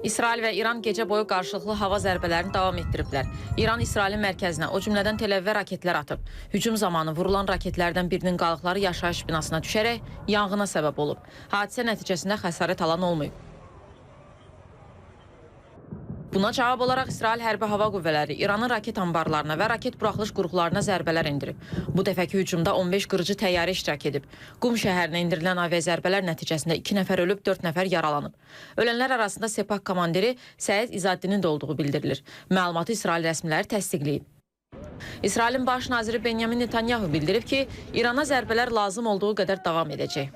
İsrail və İran gecə boyu qarşılıqlı hava zərbələrini davam etdiriblər. İran İsrailin mərkəzinə, o cümlədən Tel-Əvivə raketlər atıb. Hücum zamanı vurulan raketlərdən birinin qalıqları yaşayış binasına düşərək yanğına səbəb olub. Hadisə nəticəsində xəsarət alan olmayıb. Buna cavab olaraq İsrail Hərbi Hava Qüvvələri İranın raket anbarlarına və raket buraxılış qurğularına zərbələr endirib. Bu dəfəki hücumda 15 qırıcı təyyarə iştirak edib. Qum şəhərinə endirilən aviazərbələr nəticəsində 2 nəfər ölüb, 4 nəfər yaralanıb. Ölənlər arasında Sepah komandiri Səid İzaddinin də olduğu bildirilir. Məlumatı İsrail rəsmiləri təsdiqləyib. İsrailin baş naziri Benyamin Netanyahu bildirib ki, İrana zərbələr lazım olduğu qədər davam edəcək.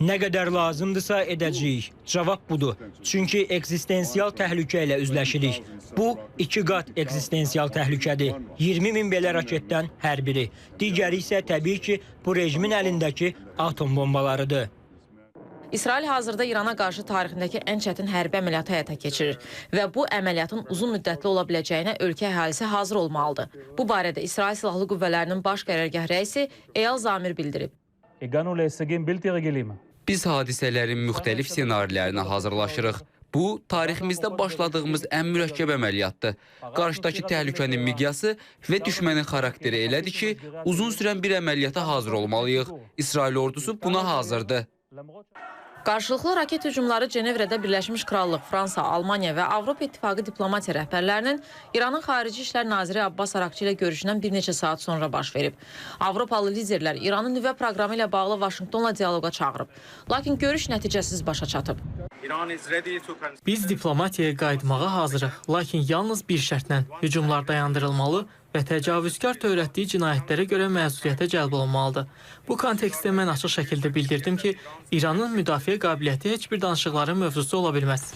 Nə qədər lazımdırsa edəcəyik. Cavab budur. Çünki ekzistensial təhlükə ilə üzləşirik. Bu 2 qat ekzistensial təhlükədir. 20 min belə raketdən hər biri. Digəri isə təbii ki, bu rejimin əlindəki atom bombalarıdır. İsrail hazırda İrana qarşı tarixindəki ən çətin hərbi əməliyyatı həyata keçirir və bu əməliyyatın uzun müddətli ola biləcəyinə ölkə əhalisi hazır olmalıdır. Bu barədə İsrail Silahlı Qüvvələrinin baş qərargah rəisi Eyal Zamir bildirib. Biz hadisələrin müxtəlif ssenarilərinə hazırlaşırıq. Bu, tariximizdə başladığımız ən mürəkkəb əməliyyatdır. Qarşıdakı təhlükənin miqyası və düşmənin xarakteri elədir ki, uzun sürən bir əməliyyata hazır olmalıyıq. İsrail ordusu buna hazırdır. Qarşılıqlı raket hücumları Cenevrədə Birləşmiş Krallıq, Fransa, Almaniya və Avropa İttifaqı diplomatiya rəhbərlərinin İranın Xarici İşlər Naziri Abbas Arakçı ilə görüşündən bir neçə saat sonra baş verib. Avropalı liderlər İranın nüvə proqramı ilə bağlı Vaşinqtonla dialoqa çağırıb. Lakin görüş nəticəsiz başa çatıb. Biz diplomatiyaya qayıtmağa hazırıq, lakin yalnız bir şərtlə hücumlar dayandırılmalı və təcavüzkar törətdiyi cinayətlərə görə məsuliyyətə cəlb olunmalıdır. Bu kontekstdə mən açıq şəkildə bildirdim ki, İranın müdafiə qabiliyyəti heç bir danışıqların mövzusu ola bilməz.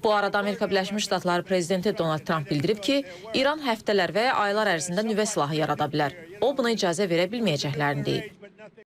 Bu arada Amerika Birləşmiş Ştatları prezidenti Donald Trump bildirib ki, İran həftələr və ya aylar ərzində nüvə silahı yarada bilər. O, buna icazə verə bilməyəcəklərini deyib.